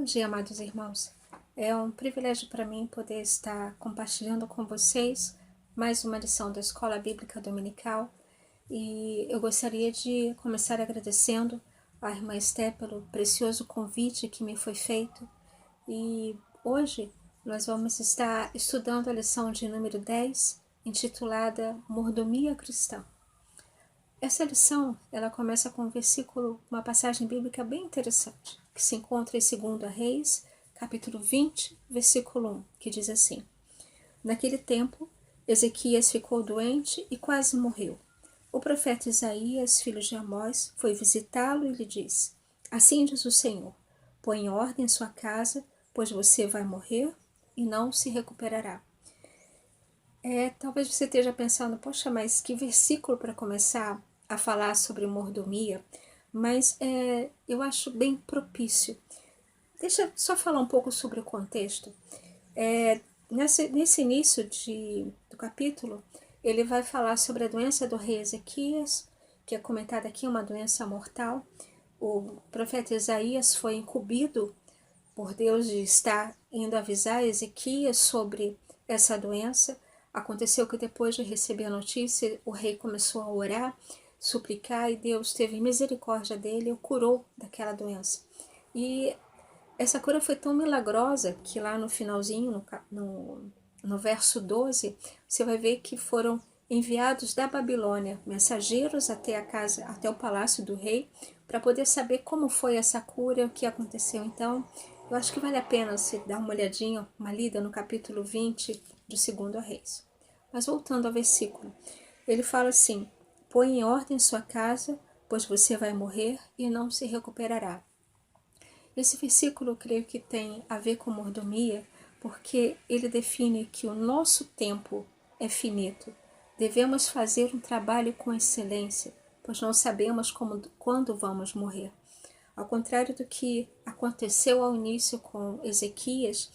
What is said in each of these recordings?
dia, amados irmãos. É um privilégio para mim poder estar compartilhando com vocês mais uma lição da Escola Bíblica Dominical. E eu gostaria de começar agradecendo à irmã Esté pelo precioso convite que me foi feito. E hoje nós vamos estar estudando a lição de número 10, intitulada Mordomia Cristã. Essa lição, ela começa com um versículo, uma passagem bíblica bem interessante, que se encontra em 2 Reis, capítulo 20, versículo 1, que diz assim: Naquele tempo, Ezequias ficou doente e quase morreu. O profeta Isaías, filho de Amós, foi visitá-lo e lhe disse: Assim diz o Senhor, põe em ordem sua casa, pois você vai morrer e não se recuperará. Talvez você esteja pensando, poxa, mas que versículo para começar a falar sobre mordomia, mas eu acho bem propício. Deixa eu só falar um pouco sobre o contexto. Nesse início do capítulo, ele vai falar sobre a doença do rei Ezequias, que é comentada aqui, uma doença mortal. O profeta Isaías foi incumbido por Deus de estar indo avisar Ezequias sobre essa doença. Aconteceu que depois de receber a notícia, o rei começou a orar, suplicar, e Deus teve misericórdia dele e o curou daquela doença. E essa cura foi tão milagrosa que lá no finalzinho, no verso 12, você vai ver que foram enviados da Babilônia mensageiros até o palácio do rei, para poder saber como foi essa cura, o que aconteceu. Então, eu acho que vale a pena você dar uma olhadinha, uma lida no capítulo 20 de 2 Reis. Mas voltando ao versículo, ele fala assim: põe em ordem sua casa, pois você vai morrer e não se recuperará. Esse versículo eu creio que tem a ver com mordomia, porque ele define que o nosso tempo é finito. Devemos fazer um trabalho com excelência, pois não sabemos quando vamos morrer. Ao contrário do que aconteceu ao início com Ezequias,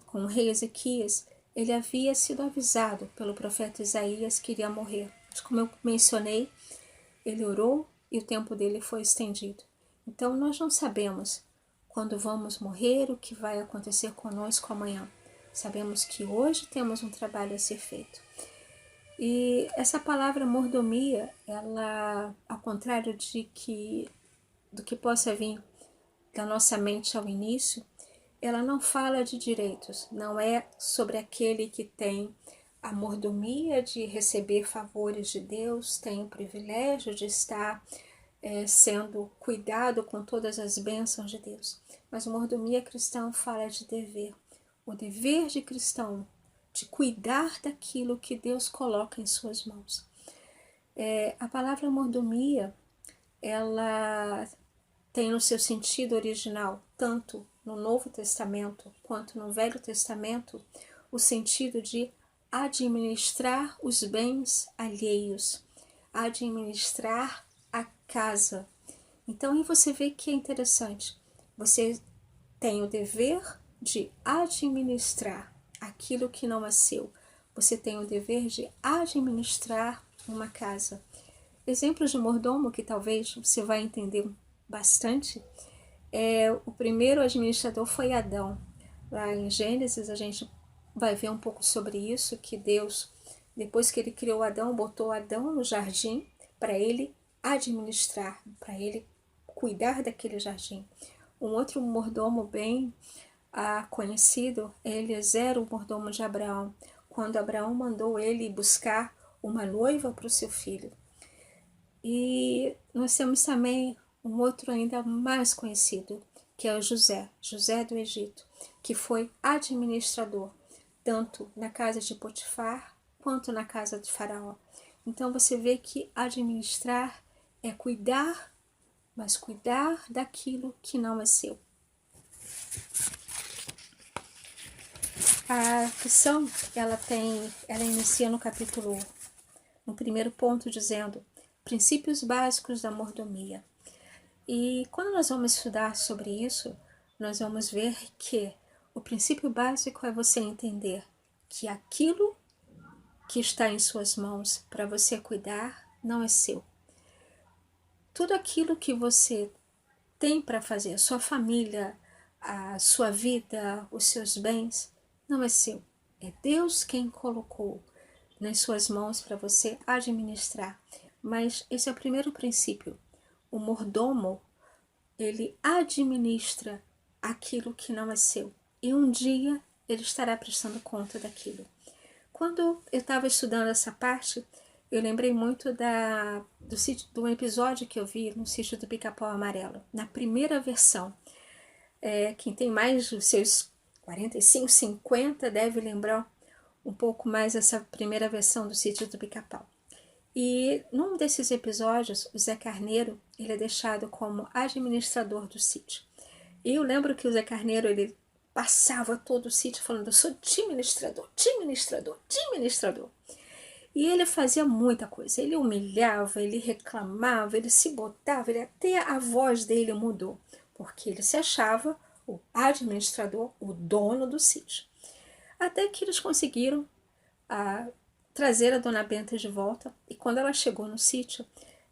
com o rei Ezequias, ele havia sido avisado pelo profeta Isaías que iria morrer. Mas como eu mencionei, ele orou e o tempo dele foi estendido. Então nós não sabemos quando vamos morrer, o que vai acontecer conosco amanhã. Sabemos que hoje temos um trabalho a ser feito. E essa palavra mordomia, ela, ao contrário do que possa vir da nossa mente ao início, ela não fala de direitos, não é sobre aquele que tem a mordomia de receber favores de Deus, tem o privilégio de estar sendo cuidado com todas as bênçãos de Deus. Mas a mordomia cristã fala de dever, o dever de cristão, de cuidar daquilo que Deus coloca em suas mãos. A palavra mordomia, ela tem no seu sentido original, tanto no Novo Testamento quanto no Velho Testamento, o sentido de administrar os bens alheios, administrar a casa. Então, aí você vê que é interessante. Você tem o dever de administrar aquilo que não é seu. Você tem o dever de administrar uma casa. Exemplos de mordomo que talvez você vai entender bastante. O primeiro administrador foi Adão. Lá em Gênesis a gente vai ver um pouco sobre isso, que Deus, depois que ele criou Adão, botou Adão no jardim para ele administrar, para ele cuidar daquele jardim. Um outro mordomo bem conhecido é Eliezer, o mordomo de Abraão, quando Abraão mandou ele buscar uma noiva para o seu filho. E nós temos também um outro ainda mais conhecido, que é o José do Egito, que foi administrador, tanto na casa de Potifar quanto na casa de Faraó. Então você vê que administrar é cuidar, mas cuidar daquilo que não é seu. A lição, ela inicia no capítulo 1, no primeiro ponto, dizendo princípios básicos da mordomia. E quando nós vamos estudar sobre isso, nós vamos ver que o princípio básico é você entender que aquilo que está em suas mãos para você cuidar não é seu. Tudo aquilo que você tem para fazer, a sua família, a sua vida, os seus bens, não é seu. É Deus quem colocou nas suas mãos para você administrar. Mas esse é o primeiro princípio. O mordomo, ele administra aquilo que não é seu. E um dia ele estará prestando conta daquilo. Quando eu estava estudando essa parte, eu lembrei muito do episódio que eu vi no Sítio do Pica-Pau Amarelo. Na primeira versão, quem tem mais dos seus 45, 50 deve lembrar um pouco mais essa primeira versão do Sítio do Pica-Pau. E num desses episódios, o Zé Carneiro, ele é deixado como administrador do sítio. E eu lembro que o Zé Carneiro, ele passava todo o sítio falando: eu sou administrador, administrador, administrador. E ele fazia muita coisa. Ele humilhava, ele reclamava, ele se botava, até a voz dele mudou, porque ele se achava o administrador, o dono do sítio. Até que eles conseguiram trazer a Dona Benta de volta, e quando ela chegou no sítio,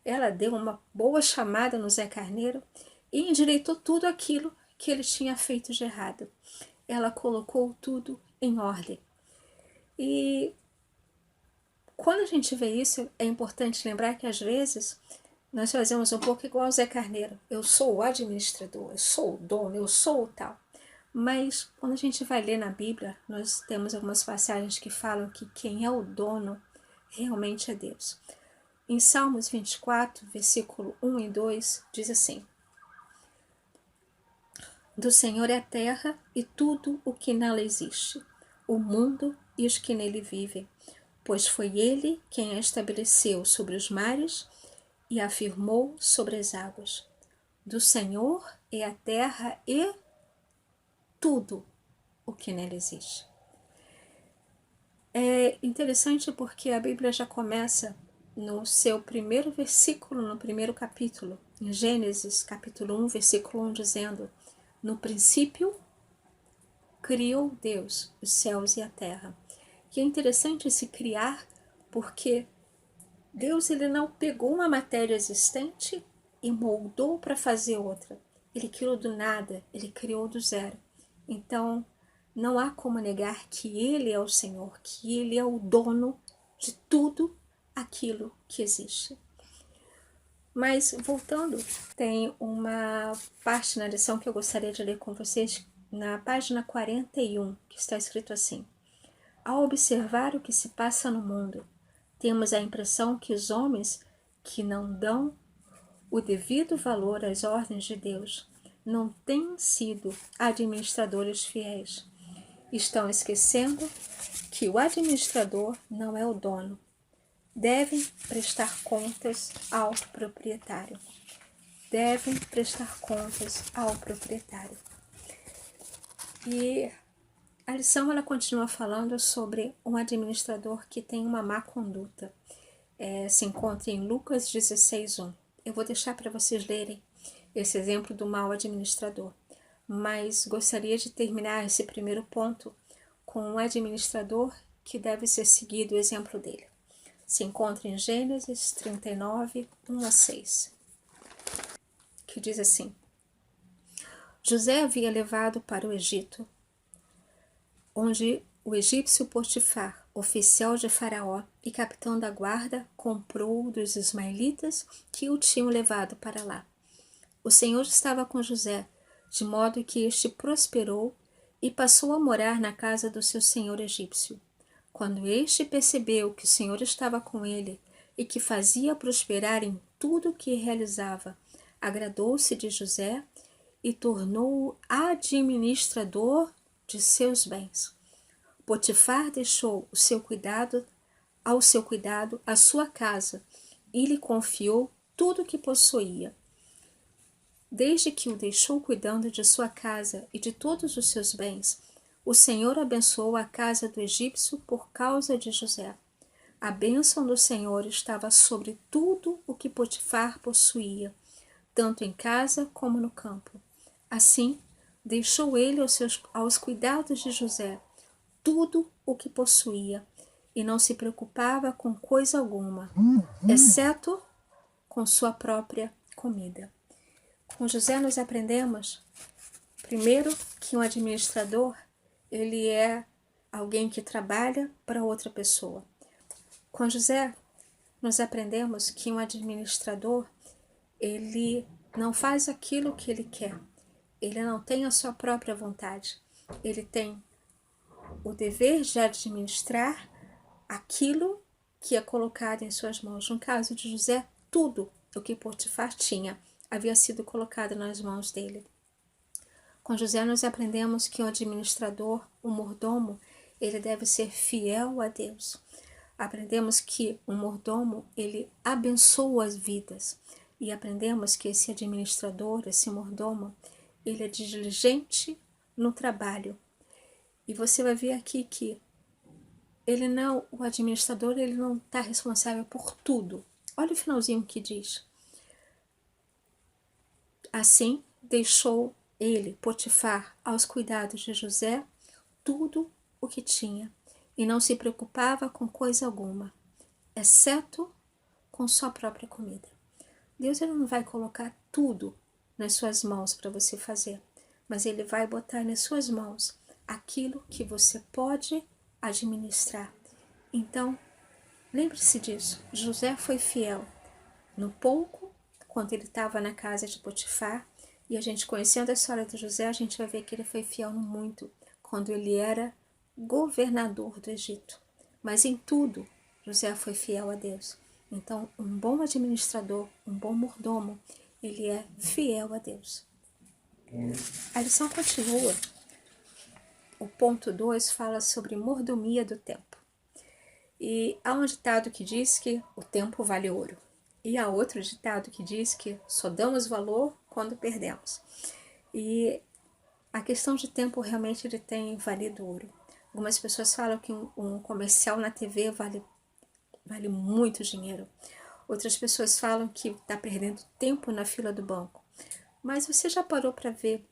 ela deu uma boa chamada no Zé Carneiro e endireitou tudo aquilo que ele tinha feito de errado. Ela colocou tudo em ordem. E quando a gente vê isso, é importante lembrar que às vezes nós fazemos um pouco igual ao Zé Carneiro. Eu sou o administrador, eu sou o dono, eu sou o tal. Mas quando a gente vai ler na Bíblia, nós temos algumas passagens que falam que quem é o dono realmente é Deus. Em Salmos 24, versículo 1 e 2, diz assim: do Senhor é a terra e tudo o que nela existe, o mundo e os que nele vivem, pois foi ele quem a estabeleceu sobre os mares e a afirmou sobre as águas. Do Senhor é a terra e tudo o que nela existe. É interessante porque a Bíblia já começa no seu primeiro versículo, no primeiro capítulo, em Gênesis, capítulo 1, versículo 1, dizendo: no princípio criou Deus os céus e a terra. E é interessante esse criar, porque Deus, ele não pegou uma matéria existente e moldou para fazer outra. Ele criou do nada, ele criou do zero. Então, não há como negar que ele é o Senhor, que ele é o dono de tudo aquilo que existe. Mas, voltando, tem uma parte na lição que eu gostaria de ler com vocês, na página 41, que está escrito assim: ao observar o que se passa no mundo, temos a impressão que os homens que não dão o devido valor às ordens de Deus não têm sido administradores fiéis. Estão esquecendo que o administrador não é o dono. Devem prestar contas ao proprietário. Devem prestar contas ao proprietário. E a lição ela continua falando sobre um administrador que tem uma má conduta. Se encontra em Lucas 16:1. Eu vou deixar para vocês lerem esse exemplo do mau administrador, mas gostaria de terminar esse primeiro ponto com um administrador que deve ser seguido o exemplo dele. Se encontra em Gênesis 39, 1-6, que diz assim: José havia levado para o Egito, onde o egípcio Potifar, oficial de Faraó e capitão da guarda, comprou dos ismaelitas que o tinham levado para lá. O Senhor estava com José, de modo que este prosperou e passou a morar na casa do seu senhor egípcio. Quando este percebeu que o Senhor estava com ele e que fazia prosperar em tudo o que realizava, agradou-se de José e tornou-o administrador de seus bens. Potifar deixou ao seu cuidado a sua casa e lhe confiou tudo o que possuía. Desde que o deixou cuidando de sua casa e de todos os seus bens, o Senhor abençoou a casa do egípcio por causa de José. A bênção do Senhor estava sobre tudo o que Potifar possuía, tanto em casa como no campo. Assim, deixou ele aos cuidados de José tudo o que possuía, e não se preocupava com coisa alguma, exceto com sua própria comida. Com José nós aprendemos Primeiro, que um administrador, ele é alguém que trabalha para outra pessoa. Com José, nós aprendemos que um administrador, ele não faz aquilo que ele quer. Ele não tem a sua própria vontade. Ele tem o dever de administrar aquilo que é colocado em suas mãos. No caso de José, tudo o que Potifar tinha havia sido colocado nas mãos dele. Com José nós aprendemos que o administrador, o mordomo, ele deve ser fiel a Deus. Aprendemos que o mordomo, ele abençoa as vidas. E aprendemos que esse administrador, esse mordomo, ele é diligente no trabalho. E você vai ver aqui que o administrador, ele não está responsável por tudo. Olha o finalzinho que diz. Assim, deixou ele, Potifar, aos cuidados de José, tudo o que tinha, e não se preocupava com coisa alguma, exceto com sua própria comida. Deus, ele não vai colocar tudo nas suas mãos para você fazer, mas ele vai botar nas suas mãos aquilo que você pode administrar. Então, lembre-se disso. José foi fiel no pouco, quando ele estava na casa de Potifar, e a gente conhecendo a história de José, a gente vai ver que ele foi fiel no muito, quando ele era governador do Egito. Mas em tudo, José foi fiel a Deus. Então, um bom administrador, um bom mordomo, ele é fiel a Deus. A lição continua. O ponto 2 fala sobre mordomia do tempo. E há um ditado que diz que o tempo vale ouro. E há outro ditado que diz que só damos valor quando perdemos. E a questão de tempo realmente ele tem valido ouro. Algumas pessoas falam que um comercial na TV vale muito dinheiro. Outras pessoas falam que está perdendo tempo na fila do banco. Mas você já parou para ver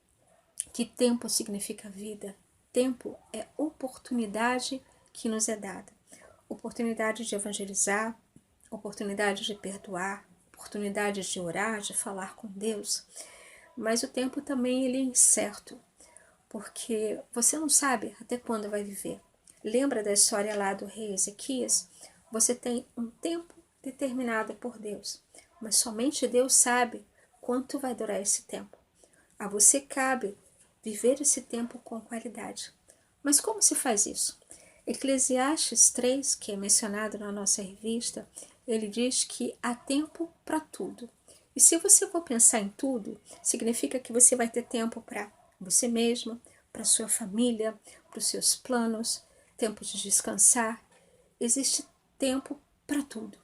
que tempo significa vida? Tempo é oportunidade que nos é dada. Oportunidade de evangelizar, oportunidade de perdoar, oportunidade de orar, de falar com Deus. Mas o tempo também ele é incerto, porque você não sabe até quando vai viver. Lembra da história lá do rei Ezequias? Você tem um tempo determinado por Deus, mas somente Deus sabe quanto vai durar esse tempo. A você cabe viver esse tempo com qualidade. Mas como se faz isso? Eclesiastes 3, que é mencionado na nossa revista, ele diz que há tempo para tudo. E se você for pensar em tudo, significa que você vai ter tempo para você mesma, para sua família, para os seus planos, tempo de descansar. Existe tempo para tudo.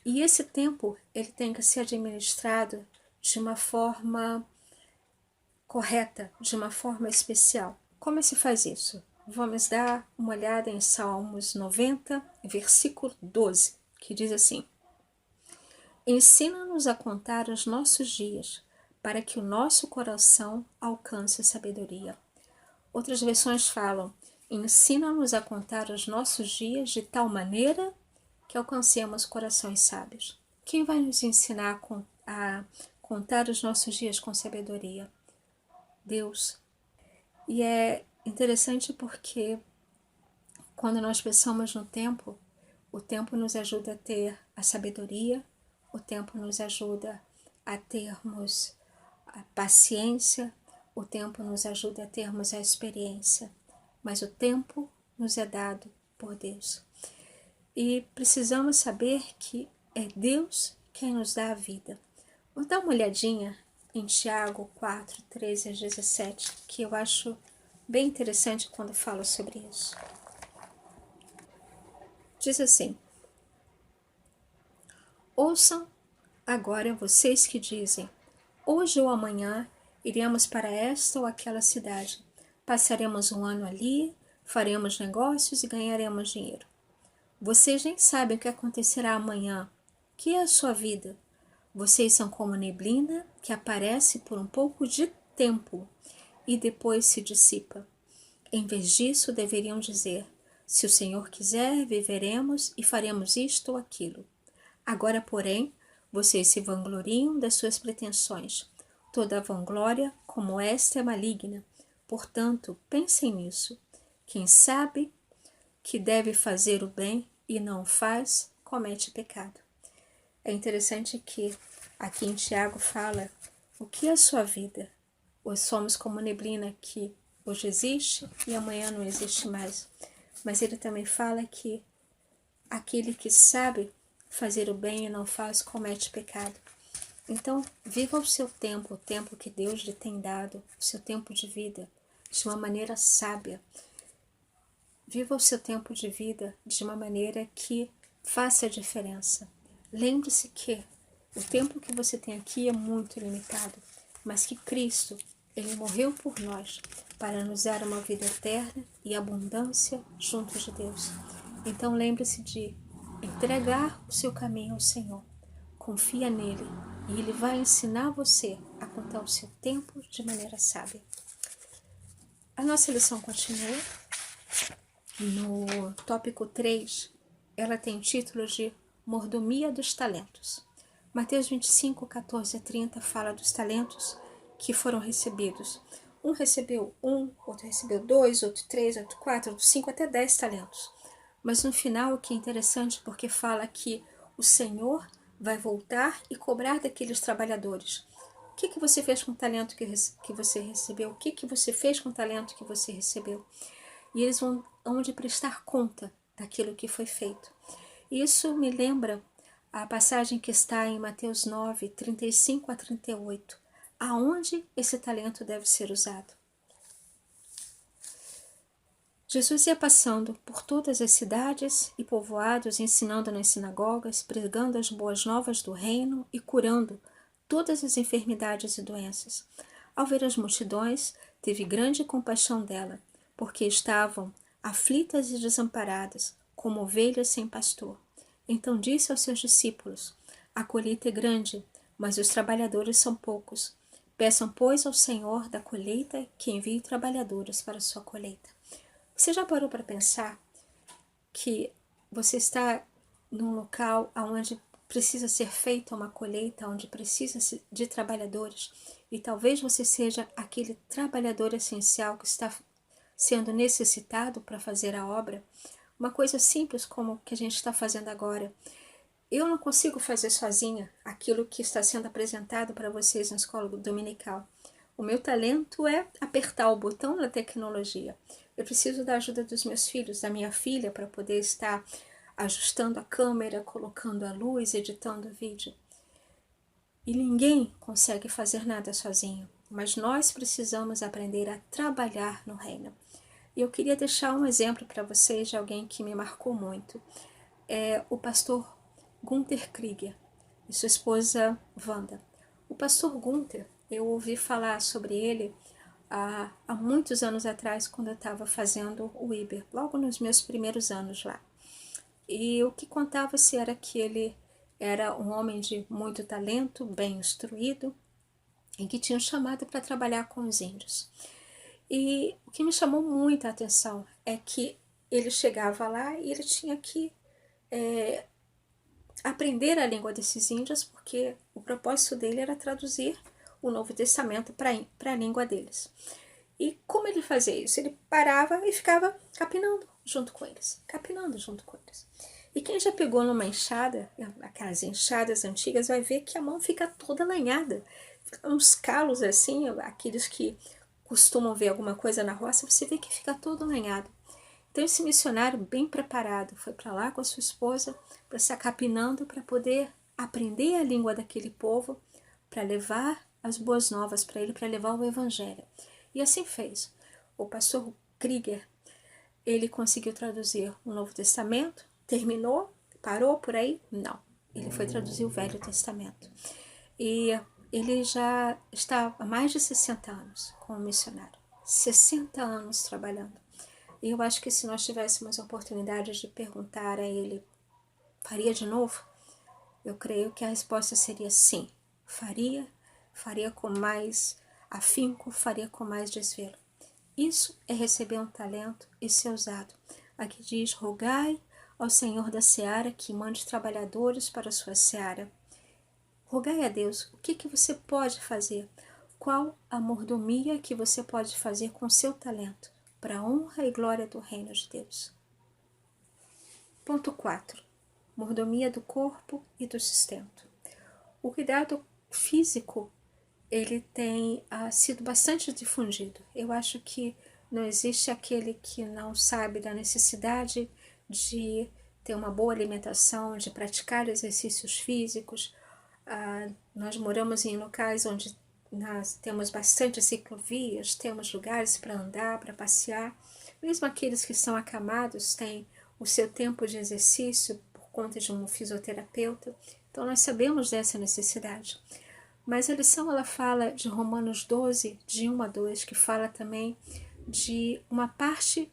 E esse tempo, ele tem que ser administrado de uma forma correta, de uma forma especial. Como se faz isso? Vamos dar uma olhada em Salmos 90, versículo 12, que diz assim: Ensina-nos a contar os nossos dias, para que o nosso coração alcance sabedoria. Outras versões falam: Ensina-nos a contar os nossos dias de tal maneira que alcancemos corações sábios. Quem vai nos ensinar a contar os nossos dias com sabedoria? Deus. E é interessante porque quando nós pensamos no tempo, o tempo nos ajuda a ter a sabedoria, o tempo nos ajuda a termos a paciência, o tempo nos ajuda a termos a experiência, mas o tempo nos é dado por Deus. E precisamos saber que é Deus quem nos dá a vida. Vou dar uma olhadinha em Tiago 4, 13 a 17, que eu acho bem interessante quando falo sobre isso. Diz assim: Ouçam agora vocês que dizem: hoje ou amanhã iremos para esta ou aquela cidade, passaremos um ano ali, faremos negócios e ganharemos dinheiro. Vocês nem sabem o que acontecerá amanhã. Que é a sua vida? Vocês são como neblina que aparece por um pouco de tempo e depois se dissipa. Em vez disso, deveriam dizer: se o Senhor quiser, viveremos e faremos isto ou aquilo. Agora, porém, vocês se vangloriam das suas pretensões. Toda vanglória como esta é maligna. Portanto, pensem nisso. Quem sabe que deve fazer o bem e não faz, comete pecado. É interessante que aqui em Tiago fala o que é a sua vida. Hoje somos como neblina que hoje existe e amanhã não existe mais. Mas ele também fala que aquele que sabe fazer o bem e não faz, comete pecado. Então, viva o seu tempo, o tempo que Deus lhe tem dado, o seu tempo de vida, de uma maneira sábia. Viva o seu tempo de vida de uma maneira que faça a diferença. Lembre-se que o tempo que você tem aqui é muito limitado, mas que Cristo, Ele morreu por nós para nos dar uma vida eterna e abundância junto de Deus. Então lembre-se de entregar o seu caminho ao Senhor. Confia nele e Ele vai ensinar você a contar o seu tempo de maneira sábia. A nossa lição continua. No tópico 3, ela tem o título de Mordomia dos Talentos. Mateus 25, 14 a 30 fala dos talentos que foram recebidos. Um recebeu 1, outro recebeu 2, outro 3, outro 4, outro 5, até 10 talentos. Mas no final o que é interessante porque fala que o Senhor vai voltar e cobrar daqueles trabalhadores. O que você fez com o talento que você recebeu? O que você fez com o talento que você recebeu? E eles vão de prestar conta daquilo que foi feito. Isso me lembra a passagem que está em Mateus 9, 35 a 38. Aonde esse talento deve ser usado? Jesus ia passando por todas as cidades e povoados, ensinando nas sinagogas, pregando as boas novas do reino e curando todas as enfermidades e doenças. Ao ver as multidões, teve grande compaixão dela, porque estavam aflitas e desamparadas, como ovelhas sem pastor. Então disse aos seus discípulos: a colheita é grande, mas os trabalhadores são poucos. Peçam, pois, ao Senhor da colheita que envie trabalhadores para a sua colheita. Você já parou para pensar que você está num local onde precisa ser feita uma colheita, onde precisa de trabalhadores, e talvez você seja aquele trabalhador essencial que está sendo necessitado para fazer a obra? Uma coisa simples como o que a gente está fazendo agora. Eu não consigo fazer sozinha aquilo que está sendo apresentado para vocês na escola dominical. O meu talento é apertar o botão da tecnologia. Eu preciso da ajuda dos meus filhos, da minha filha, para poder estar ajustando a câmera, colocando a luz, editando o vídeo. E ninguém consegue fazer nada sozinho, mas nós precisamos aprender a trabalhar no reino. E eu queria deixar um exemplo para vocês de alguém que me marcou muito. É o pastor Gunther Krieger e sua esposa Wanda. O pastor Gunther, eu ouvi falar sobre ele há muitos anos atrás, quando eu estava fazendo o Iber, logo nos meus primeiros anos lá. E o que contava-se era que ele era um homem de muito talento, bem instruído, e que tinha um chamado para trabalhar com os índios. E o que me chamou muita atenção é que ele chegava lá e ele tinha que aprender a língua desses índios, porque o propósito dele era traduzir o Novo Testamento para a língua deles. E como ele fazia isso? Ele parava e ficava capinando junto com eles, E quem já pegou numa enxada, aquelas enxadas antigas, vai ver que a mão fica toda lanhada, uns calos assim, aqueles que costumam ver alguma coisa na roça, você vê que fica todo lanhado. Então esse missionário bem preparado foi para lá com a sua esposa, para estar capinando, para poder aprender a língua daquele povo, para levar as boas novas para ele, para levar o evangelho. E assim fez. O pastor Krieger, ele conseguiu traduzir o Novo Testamento, terminou, parou por aí? Não. Ele foi traduzir o Velho Testamento. E ele já está há mais de 60 anos como missionário. 60 anos trabalhando. E eu acho que se nós tivéssemos a oportunidade de perguntar a ele, faria de novo? Eu creio que a resposta seria sim. Faria com mais afinco, faria com mais desvelo. Isso é receber um talento e ser usado. Aqui diz: rogai ao Senhor da seara que mande trabalhadores para a sua seara. Rogai a Deus, o que você pode fazer? qual a mordomia que você pode fazer com seu talento para a honra e glória do reino de Deus. Ponto 4. Mordomia do corpo e do sustento. O cuidado físico, ele tem sido bastante difundido. Eu acho que não existe aquele que não sabe da necessidade de ter uma boa alimentação, de praticar exercícios físicos. Nós moramos em locais onde nós temos bastante ciclovias, temos lugares para andar, para passear. Mesmo aqueles que são acamados têm o seu tempo de exercício por conta de um fisioterapeuta. Então nós sabemos dessa necessidade. Mas a lição ela fala de Romanos 12, de 1 a 2, que fala também de uma parte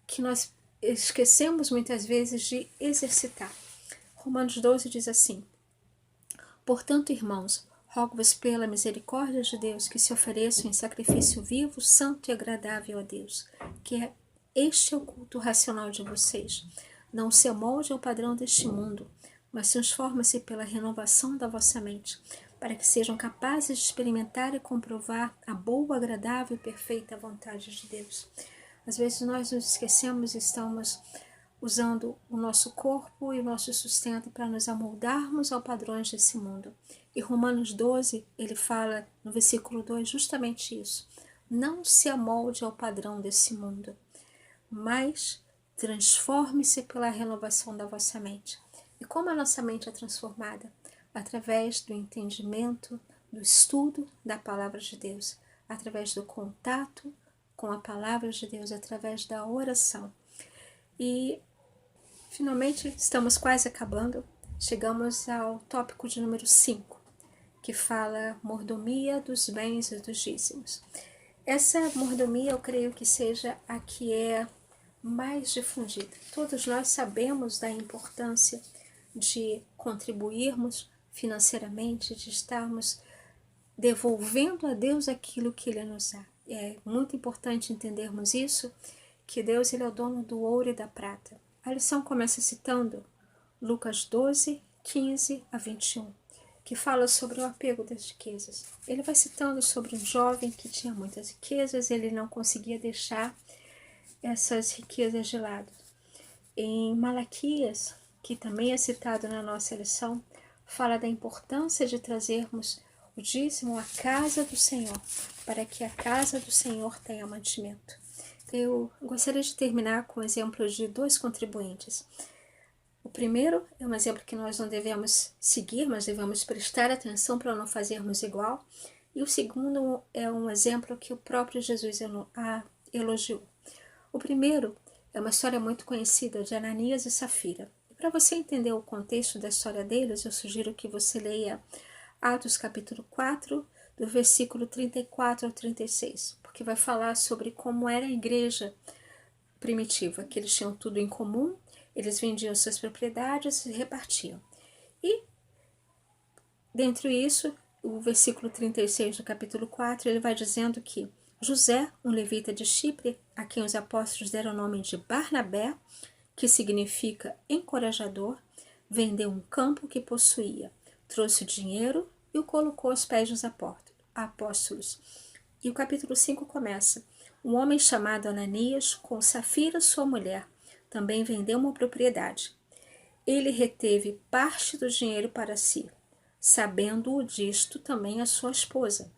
que nós esquecemos muitas vezes de exercitar. Romanos 12 diz assim: portanto, irmãos, rogo-vos pela misericórdia de Deus que se ofereçam em sacrifício vivo, santo e agradável a Deus, que é este é o culto racional de vocês. Não se amolde ao padrão deste mundo, mas transforma-se pela renovação da vossa mente, para que sejam capazes de experimentar e comprovar a boa, agradável e perfeita vontade de Deus. Às vezes nós nos esquecemos e estamos usando o nosso corpo e o nosso sustento para nos amoldarmos aos padrões desse mundo. E Romanos 12, ele fala no versículo 2 justamente isso. Não se amolde ao padrão desse mundo, mas transforme-se pela renovação da vossa mente. E como a nossa mente é transformada? Através do entendimento, do estudo da palavra de Deus, através do contato com a palavra de Deus, através da oração. E, finalmente, estamos quase acabando. Chegamos ao tópico de número 5, que fala mordomia dos bens e dos dízimos. Essa mordomia, eu creio que seja a que é mais difundida. Todos nós sabemos da importância de contribuirmos financeiramente, de estarmos devolvendo a Deus aquilo que Ele nos dá. É muito importante entendermos isso, que Deus ele é o dono do ouro e da prata. A lição começa citando Lucas 12, 15 a 21, que fala sobre o apego das riquezas. Ele vai citando sobre um jovem que tinha muitas riquezas, ele não conseguia deixar essas riquezas de lado. Em Malaquias, que também é citado na nossa lição, fala da importância de trazermos o dízimo à casa do Senhor, para que a casa do Senhor tenha mantimento. Eu gostaria de terminar com o exemplo de 2 contribuintes. O primeiro é um exemplo que nós não devemos seguir, mas devemos prestar atenção para não fazermos igual. E o segundo é um exemplo que o próprio Jesus elogiou. O primeiro é uma história muito conhecida de Ananias e Safira. Para você entender o contexto da história deles, eu sugiro que você leia Atos capítulo 4, do versículo 34 ao 36, porque vai falar sobre como era a igreja primitiva, que eles tinham tudo em comum, eles vendiam suas propriedades e repartiam. E, dentro disso, o versículo 36 do capítulo 4, ele vai dizendo que José, um levita de Chipre, a quem os apóstolos deram o nome de Barnabé, que significa encorajador, vendeu um campo que possuía, trouxe o dinheiro e o colocou aos pés dos apóstolos. E o capítulo 5 começa: um homem chamado Ananias, com Safira, sua mulher, também vendeu uma propriedade. Ele reteve parte do dinheiro para si, sabendo-o disto também a sua esposa.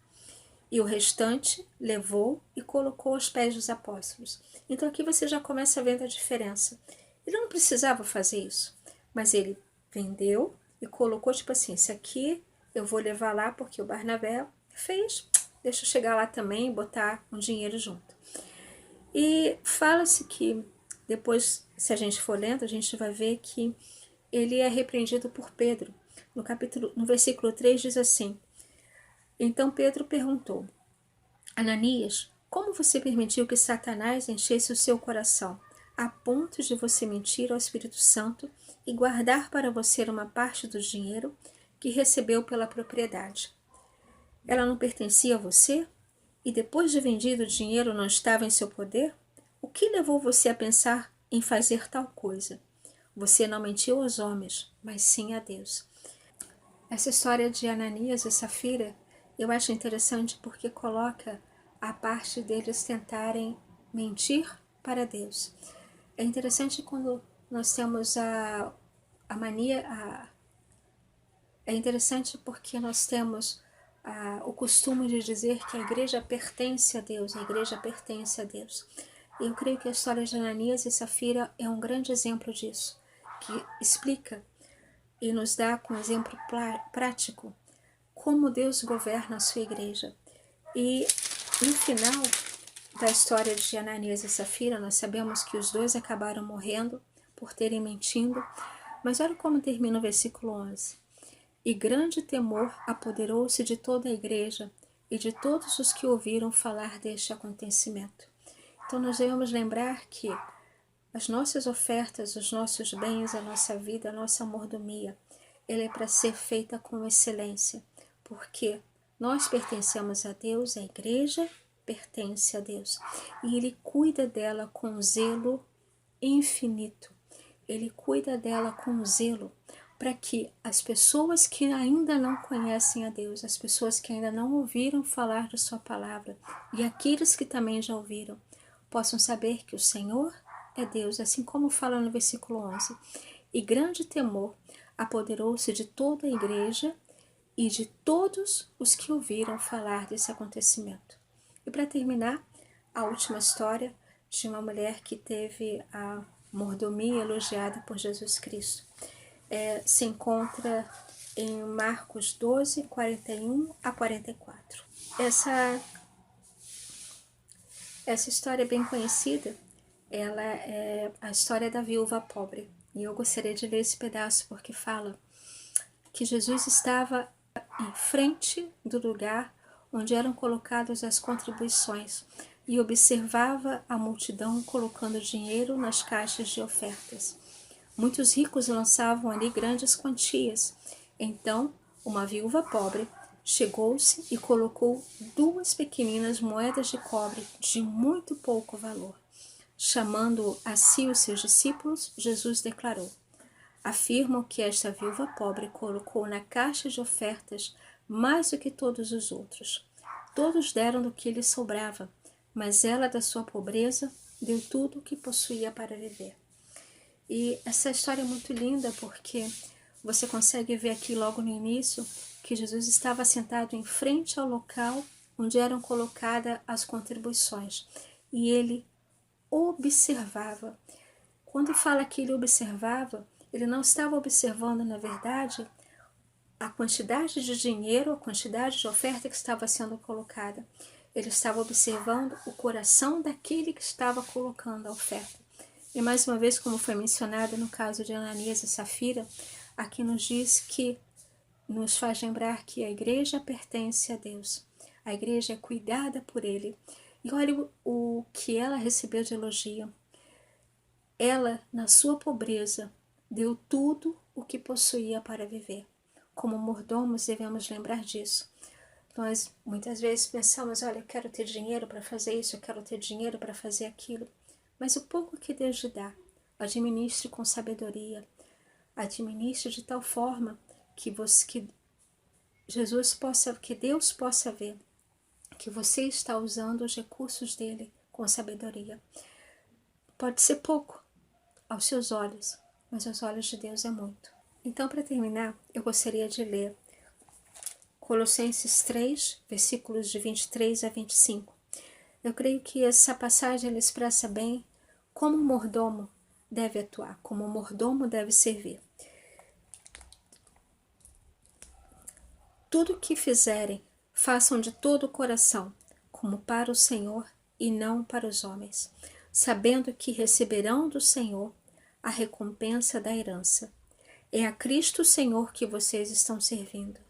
E o restante levou e colocou aos pés dos apóstolos. Então aqui você já começa a ver a diferença. Ele não precisava fazer isso, mas ele vendeu e colocou tipo assim, isso aqui eu vou levar lá porque o Barnabé fez, deixa eu chegar lá também e botar um dinheiro junto. E fala-se que depois, se a gente for lendo, a gente vai ver que ele é repreendido por Pedro. No versículo 3 diz assim: então Pedro perguntou: Ananias, como você permitiu que Satanás enchesse o seu coração, a ponto de você mentir ao Espírito Santo e guardar para você uma parte do dinheiro que recebeu pela propriedade? Ela não pertencia a você? E depois de vendido o dinheiro não estava em seu poder? O que levou você a pensar em fazer tal coisa? Você não mentiu aos homens, mas sim a Deus. Essa história de Ananias e Safira eu acho interessante porque coloca a parte deles tentarem mentir para Deus. É interessante quando nós temos a mania, é interessante porque nós temos o costume de dizer que a igreja pertence a Deus, a igreja pertence a Deus. Eu creio que a história de Ananias e Safira é um grande exemplo disso, que explica e nos dá com um exemplo prático como Deus governa a sua igreja. E no final da história de Ananias e Safira, nós sabemos que os dois acabaram morrendo por terem mentido, mas olha como termina o versículo 11. E grande temor apoderou-se de toda a igreja e de todos os que ouviram falar deste acontecimento. Então nós devemos lembrar que as nossas ofertas, os nossos bens, a nossa vida, a nossa mordomia, ela é para ser feita com excelência, porque nós pertencemos a Deus, a igreja pertence a Deus, e Ele cuida dela com zelo infinito. Ele cuida dela com zelo para que as pessoas que ainda não conhecem a Deus, as pessoas que ainda não ouviram falar de sua palavra e aqueles que também já ouviram, possam saber que o Senhor é Deus, assim como fala no versículo 11. E grande temor apoderou-se de toda a igreja e de todos os que ouviram falar desse acontecimento. E para terminar, a última história de uma mulher que teve a mordomia elogiada por Jesus Cristo. Se encontra em Marcos 12, 41 a 44. Essa história é bem conhecida, ela é a história da viúva pobre. E eu gostaria de ler esse pedaço porque fala que Jesus estava em frente do lugar onde eram colocadas as contribuições e observava a multidão colocando dinheiro nas caixas de ofertas. Muitos ricos lançavam ali grandes quantias. Então, uma viúva pobre chegou-se e colocou 2 pequeninas moedas de cobre de muito pouco valor. Chamando a si os seus discípulos, Jesus declarou: afirmam que esta viúva pobre colocou na caixa de ofertas mais do que todos os outros. Todos deram do que lhe sobrava, mas ela, da sua pobreza, deu tudo o que possuía para viver. E essa história é muito linda porque você consegue ver aqui logo no início que Jesus estava sentado em frente ao local onde eram colocadas as contribuições e ele observava. Quando fala que ele observava, ele não estava observando, na verdade, a quantidade de dinheiro, a quantidade de oferta que estava sendo colocada. Ele estava observando o coração daquele que estava colocando a oferta. E mais uma vez, como foi mencionado no caso de Ananias e Safira, aqui nos diz que, nos faz lembrar que a igreja pertence a Deus. A igreja é cuidada por Ele. E olha o que ela recebeu de elogio. Ela, na sua pobreza, deu tudo o que possuía para viver. Como mordomos, devemos lembrar disso. Nós muitas vezes pensamos, olha, eu quero ter dinheiro para fazer isso, eu quero ter dinheiro para fazer aquilo. Mas o pouco que Deus lhe dá, administre com sabedoria. Administre de tal forma que Deus possa ver que você está usando os recursos dele com sabedoria. Pode ser pouco aos seus olhos, mas aos olhos de Deus é muito. Então, para terminar, eu gostaria de ler Colossenses 3, versículos de 23 a 25. Eu creio que essa passagem ela expressa bem como um mordomo deve atuar, como um mordomo deve servir. Tudo o que fizerem, façam de todo o coração, como para o Senhor e não para os homens, sabendo que receberão do Senhor a recompensa da herança. É a Cristo Senhor que vocês estão servindo.